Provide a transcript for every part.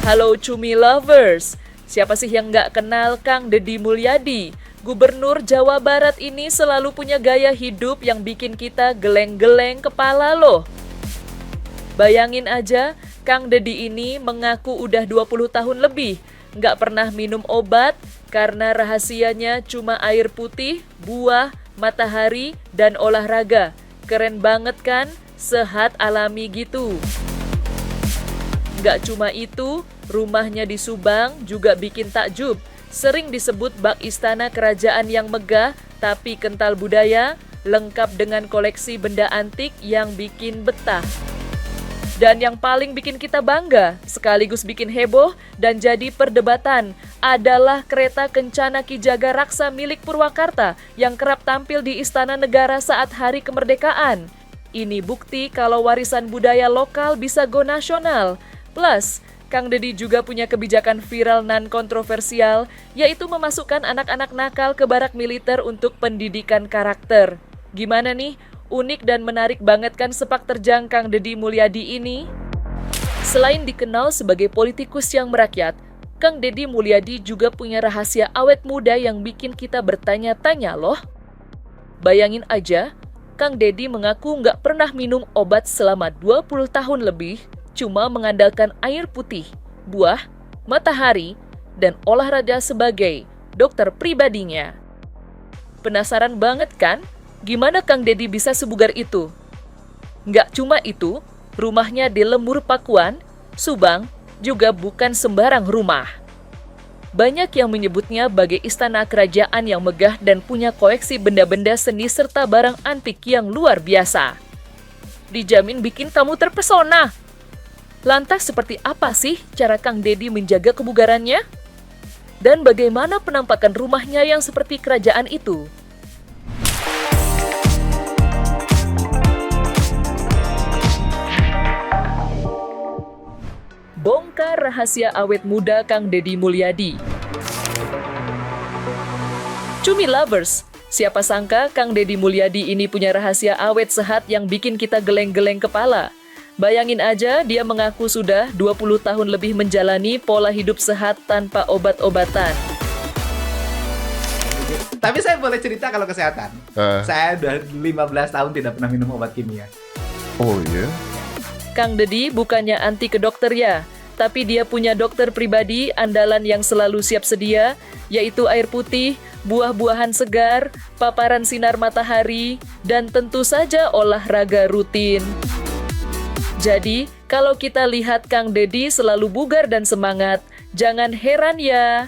Halo Cumi Lovers, siapa sih yang nggak kenal Kang Deddy Mulyadi? Gubernur Jawa Barat ini selalu punya gaya hidup yang bikin kita geleng-geleng kepala loh. Bayangin aja, Kang Deddy ini mengaku udah 20 tahun lebih nggak pernah minum obat karena rahasianya cuma air putih, buah, matahari, dan olahraga. Keren banget kan? Sehat alami gitu. Nggak cuma itu, rumahnya di Subang juga bikin takjub. Sering disebut bak istana kerajaan yang megah tapi kental budaya, lengkap dengan koleksi benda antik yang bikin betah. Dan yang paling bikin kita bangga, sekaligus bikin heboh dan jadi perdebatan, adalah kereta Kencana Ki Jaga Raksa milik Purwakarta yang kerap tampil di Istana Negara saat Hari Kemerdekaan. Ini bukti kalau warisan budaya lokal bisa go nasional. Plus, Kang Deddy juga punya kebijakan viral non-kontroversial, yaitu memasukkan anak-anak nakal ke barak militer untuk pendidikan karakter. Gimana nih? Unik dan menarik banget kan sepak terjang Kang Deddy Mulyadi ini? Selain dikenal sebagai politikus yang merakyat, Kang Deddy Mulyadi juga punya rahasia awet muda yang bikin kita bertanya-tanya loh. Bayangin aja, Kang Deddy mengaku nggak pernah minum obat selama 20 tahun lebih, cuma mengandalkan air putih, buah, matahari, dan olahraga sebagai dokter pribadinya. Penasaran banget kan? Gimana Kang Deddy bisa sebugar itu? Nggak cuma itu, rumahnya di Lemur Pakuan, Subang, juga bukan sembarang rumah. Banyak yang menyebutnya sebagai istana kerajaan yang megah dan punya koleksi benda-benda seni serta barang antik yang luar biasa. Dijamin bikin kamu terpesona. Lantas seperti apa sih cara Kang Deddy menjaga kebugarannya? Dan bagaimana penampakan rumahnya yang seperti kerajaan itu? Bongkar rahasia awet muda Kang Deddy Mulyadi. Cumi Lovers, siapa sangka Kang Deddy Mulyadi ini punya rahasia awet sehat yang bikin kita geleng-geleng kepala. Bayangin aja, dia mengaku sudah 20 tahun lebih menjalani pola hidup sehat tanpa obat-obatan. Tapi saya boleh cerita kalau kesehatan. Saya udah 15 tahun tidak pernah minum obat kimia. Oh iya? Kang Deddy bukannya anti ke dokter ya, tapi dia punya dokter pribadi andalan yang selalu siap sedia, yaitu air putih, buah-buahan segar, paparan sinar matahari, dan tentu saja olahraga rutin. Jadi, kalau kita lihat Kang Deddy selalu bugar dan semangat, jangan heran ya.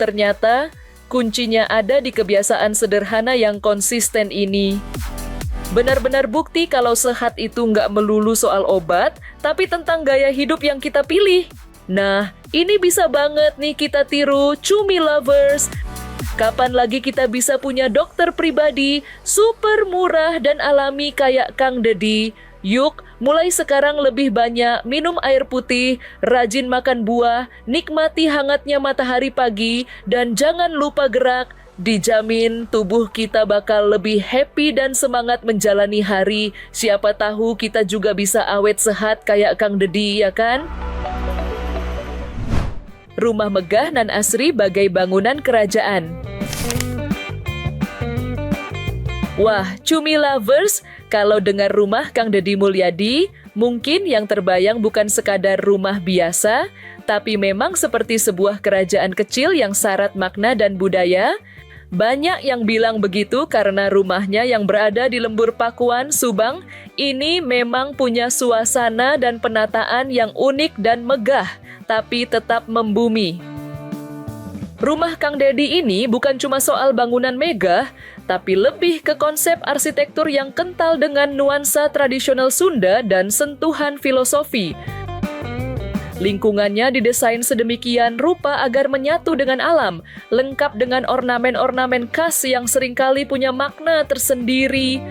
Ternyata, kuncinya ada di kebiasaan sederhana yang konsisten ini. Benar-benar bukti kalau sehat itu nggak melulu soal obat, tapi tentang gaya hidup yang kita pilih. Nah, ini bisa banget nih kita tiru, Cumi Lovers. Kapan lagi kita bisa punya dokter pribadi, super murah dan alami kayak Kang Deddy? Yuk, mulai sekarang lebih banyak minum air putih, rajin makan buah, nikmati hangatnya matahari pagi, dan jangan lupa gerak. Dijamin tubuh kita bakal lebih happy dan semangat menjalani hari. Siapa tahu kita juga bisa awet sehat kayak Kang Deddy, ya kan? Rumah megah nan asri bagai bangunan kerajaan. Wah, Cumi Lovers, kalau dengar rumah Kang Deddy Mulyadi, mungkin yang terbayang bukan sekadar rumah biasa, tapi memang seperti sebuah kerajaan kecil yang syarat makna dan budaya. Banyak yang bilang begitu karena rumahnya yang berada di Lembur Pakuan, Subang, ini memang punya suasana dan penataan yang unik dan megah, tapi tetap membumi. Rumah Kang Deddy ini bukan cuma soal bangunan megah, tapi lebih ke konsep arsitektur yang kental dengan nuansa tradisional Sunda dan sentuhan filosofi. Lingkungannya didesain sedemikian rupa agar menyatu dengan alam, lengkap dengan ornamen-ornamen khas yang seringkali punya makna tersendiri.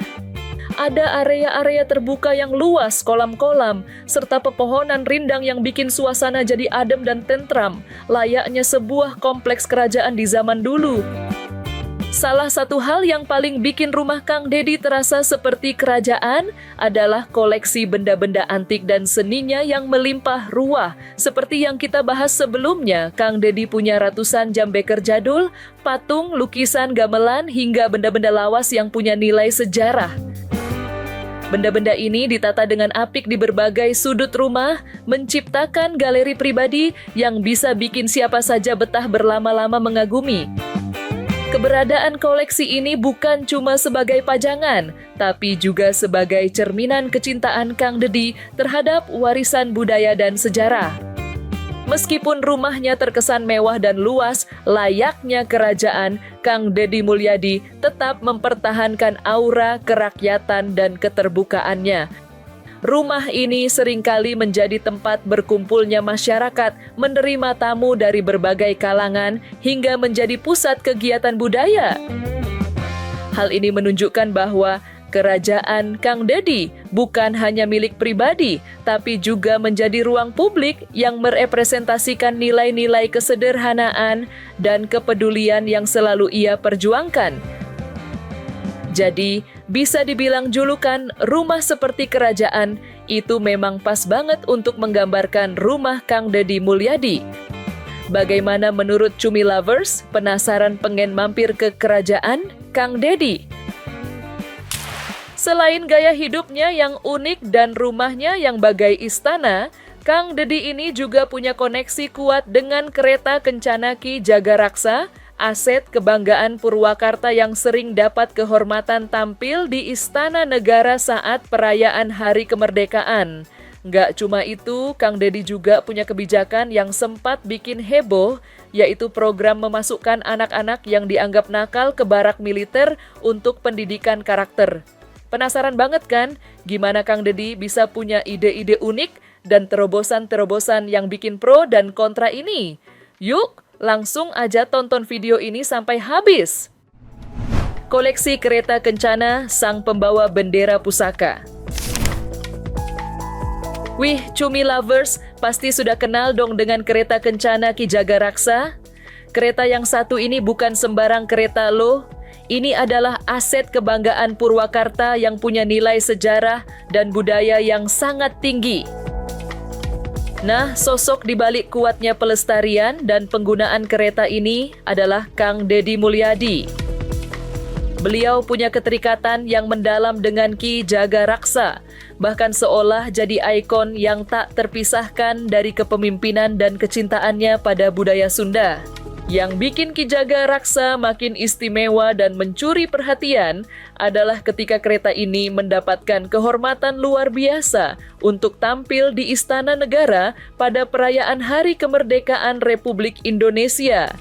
Ada area-area terbuka yang luas, kolam-kolam, serta pepohonan rindang yang bikin suasana jadi adem dan tentram, layaknya sebuah kompleks kerajaan di zaman dulu. Salah satu hal yang paling bikin rumah Kang Dedi terasa seperti kerajaan adalah koleksi benda-benda antik dan seninya yang melimpah ruah. Seperti yang kita bahas sebelumnya, Kang Dedi punya ratusan jam beker jadul, patung, lukisan, gamelan, hingga benda-benda lawas yang punya nilai sejarah. Benda-benda ini ditata dengan apik di berbagai sudut rumah, menciptakan galeri pribadi yang bisa bikin siapa saja betah berlama-lama mengagumi. Keberadaan koleksi ini bukan cuma sebagai pajangan, tapi juga sebagai cerminan kecintaan Kang Dedi terhadap warisan budaya dan sejarah. Meskipun rumahnya terkesan mewah dan luas, layaknya kerajaan, Kang Dedi Mulyadi tetap mempertahankan aura kerakyatan dan keterbukaannya. Rumah ini seringkali menjadi tempat berkumpulnya masyarakat, menerima tamu dari berbagai kalangan, hingga menjadi pusat kegiatan budaya. Hal ini menunjukkan bahwa kerajaan Kang Dedi bukan hanya milik pribadi, tapi juga menjadi ruang publik yang merepresentasikan nilai-nilai kesederhanaan dan kepedulian yang selalu ia perjuangkan. Jadi, bisa dibilang julukan rumah seperti kerajaan itu memang pas banget untuk menggambarkan rumah Kang Dedi Mulyadi. Bagaimana menurut Cumi Lovers? Penasaran pengen mampir ke kerajaan Kang Dedi? Selain gaya hidupnya yang unik dan rumahnya yang bagai istana, Kang Dedi ini juga punya koneksi kuat dengan kereta kencana Ki Jagaraksa, aset kebanggaan Purwakarta yang sering dapat kehormatan tampil di Istana Negara saat perayaan Hari Kemerdekaan. Nggak cuma itu, Kang Dedi juga punya kebijakan yang sempat bikin heboh, yaitu program memasukkan anak-anak yang dianggap nakal ke barak militer untuk pendidikan karakter. Penasaran banget kan, gimana Kang Dedi bisa punya ide-ide unik dan terobosan-terobosan yang bikin pro dan kontra ini? Yuk! Langsung aja tonton video ini sampai habis. Koleksi kereta kencana sang pembawa bendera pusaka. Wih, Cumi Lovers, pasti sudah kenal dong dengan kereta kencana Ki Jagaraksa? Kereta yang satu ini bukan sembarang kereta loh. Ini adalah aset kebanggaan Purwakarta yang punya nilai sejarah dan budaya yang sangat tinggi. Nah, sosok di balik kuatnya pelestarian dan penggunaan kereta ini adalah Kang Dedi Mulyadi. Beliau punya keterikatan yang mendalam dengan Ki Jagaraksa, bahkan seolah jadi ikon yang tak terpisahkan dari kepemimpinan dan kecintaannya pada budaya Sunda. Yang bikin Ki Jagaraksa makin istimewa dan mencuri perhatian adalah ketika kereta ini mendapatkan kehormatan luar biasa untuk tampil di Istana Negara pada perayaan Hari Kemerdekaan Republik Indonesia.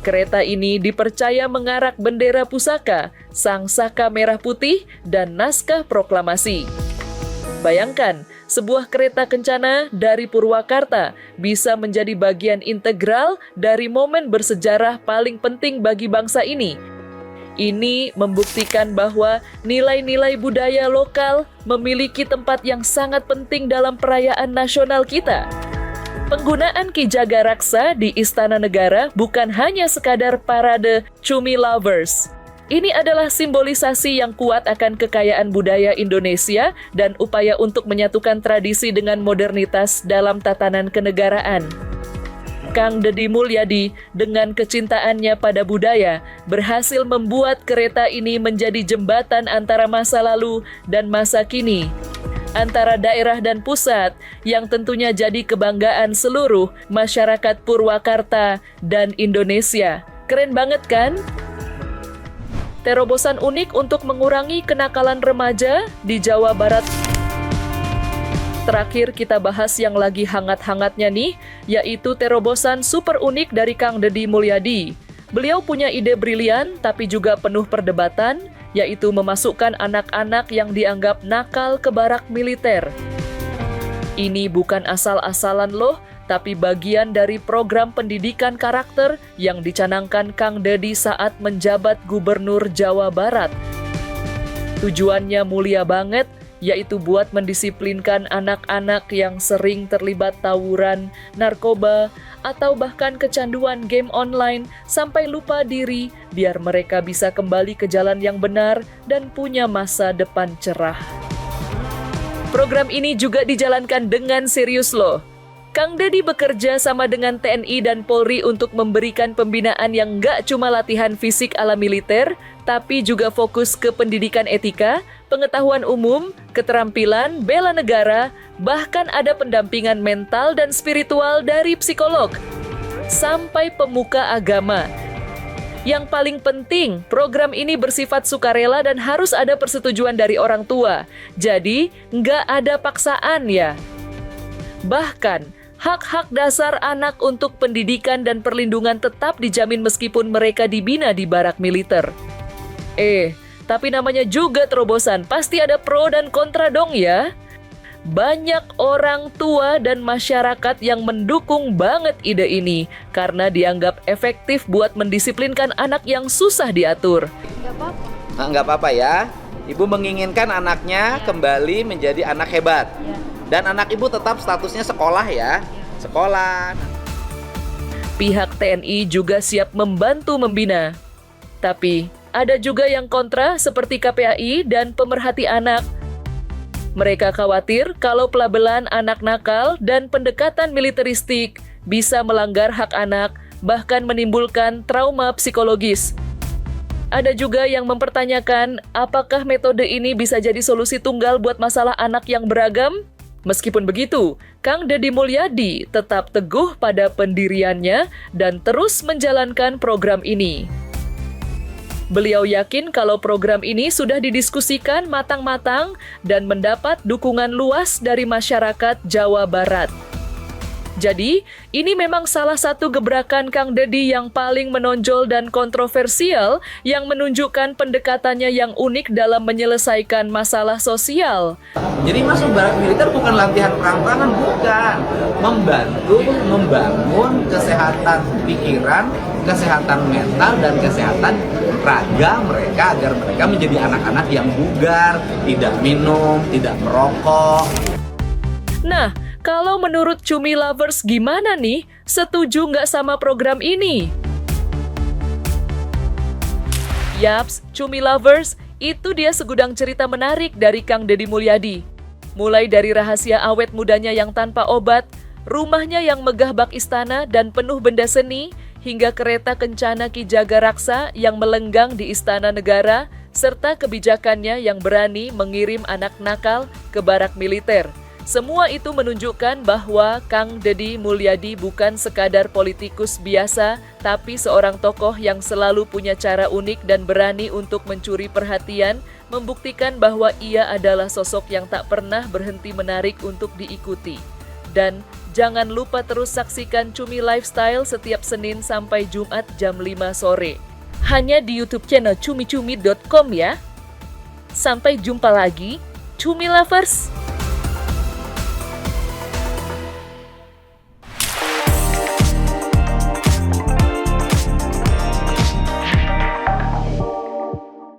Kereta ini dipercaya mengarak bendera pusaka, sang saka merah putih, dan naskah proklamasi. Bayangkan, sebuah kereta kencana dari Purwakarta bisa menjadi bagian integral dari momen bersejarah paling penting bagi bangsa ini. Ini membuktikan bahwa nilai-nilai budaya lokal memiliki tempat yang sangat penting dalam perayaan nasional kita. Penggunaan Ki Jagaraksa di Istana Negara bukan hanya sekadar parade Cumi Lovers. Ini adalah simbolisasi yang kuat akan kekayaan budaya Indonesia dan upaya untuk menyatukan tradisi dengan modernitas dalam tatanan kenegaraan. Kang Dedi Mulyadi dengan kecintaannya pada budaya berhasil membuat kereta ini menjadi jembatan antara masa lalu dan masa kini, antara daerah dan pusat, yang tentunya jadi kebanggaan seluruh masyarakat Purwakarta dan Indonesia. Keren banget kan? Terobosan unik untuk mengurangi kenakalan remaja di Jawa Barat. Terakhir kita bahas yang lagi hangat-hangatnya nih, yaitu terobosan super unik dari Kang Dedi Mulyadi. Beliau punya ide brilian tapi juga penuh perdebatan, yaitu memasukkan anak-anak yang dianggap nakal ke barak militer. Ini bukan asal-asalan loh, tapi bagian dari program pendidikan karakter yang dicanangkan Kang Dedi saat menjabat Gubernur Jawa Barat. Tujuannya mulia banget, yaitu buat mendisiplinkan anak-anak yang sering terlibat tawuran, narkoba, atau bahkan kecanduan game online sampai lupa diri biar mereka bisa kembali ke jalan yang benar dan punya masa depan cerah. Program ini juga dijalankan dengan serius loh. Kang Deddy bekerja sama dengan TNI dan Polri untuk memberikan pembinaan yang nggak cuma latihan fisik ala militer, tapi juga fokus ke pendidikan etika, pengetahuan umum, keterampilan, bela negara, bahkan ada pendampingan mental dan spiritual dari psikolog, sampai pemuka agama. Yang paling penting, program ini bersifat sukarela dan harus ada persetujuan dari orang tua. Jadi, nggak ada paksaan ya. Bahkan, hak-hak dasar anak untuk pendidikan dan perlindungan tetap dijamin meskipun mereka dibina di barak militer. Tapi namanya juga terobosan, pasti ada pro dan kontra dong ya. Banyak orang tua dan masyarakat yang mendukung banget ide ini karena dianggap efektif buat mendisiplinkan anak yang susah diatur. Nggak apa-apa ya, ibu menginginkan anaknya kembali menjadi anak hebat. Dan anak ibu tetap statusnya sekolah ya, sekolah. Pihak TNI juga siap membantu membina. Tapi ada juga yang kontra seperti KPAI dan pemerhati anak. Mereka khawatir kalau pelabelan anak nakal dan pendekatan militeristik bisa melanggar hak anak, bahkan menimbulkan trauma psikologis. Ada juga yang mempertanyakan apakah metode ini bisa jadi solusi tunggal buat masalah anak yang beragam? Meskipun begitu, Kang Deddy Mulyadi tetap teguh pada pendiriannya dan terus menjalankan program ini. Beliau yakin kalau program ini sudah didiskusikan matang-matang dan mendapat dukungan luas dari masyarakat Jawa Barat. Jadi, ini memang salah satu gebrakan Kang Deddy yang paling menonjol dan kontroversial yang menunjukkan pendekatannya yang unik dalam menyelesaikan masalah sosial. Jadi masuk barak militer bukan latihan perang-perangan, bukan. Membantu membangun kesehatan pikiran, kesehatan mental, dan kesehatan raga mereka agar mereka menjadi anak-anak yang bugar, tidak minum, tidak merokok. Nah, kalau menurut Cumi Lovers gimana nih? Setuju nggak sama program ini? Yaps, Cumi Lovers, itu dia segudang cerita menarik dari Kang Deddy Mulyadi. Mulai dari rahasia awet mudanya yang tanpa obat, rumahnya yang megah bak istana dan penuh benda seni, hingga kereta kencana Ki Jagaraksa yang melenggang di Istana Negara, serta kebijakannya yang berani mengirim anak nakal ke barak militer. Semua itu menunjukkan bahwa Kang Deddy Mulyadi bukan sekadar politikus biasa, tapi seorang tokoh yang selalu punya cara unik dan berani untuk mencuri perhatian, membuktikan bahwa ia adalah sosok yang tak pernah berhenti menarik untuk diikuti. Dan jangan lupa terus saksikan Cumi Lifestyle setiap Senin sampai Jumat jam 5 sore. Hanya di YouTube channel cumicumi.com ya. Sampai jumpa lagi, Cumi Lovers!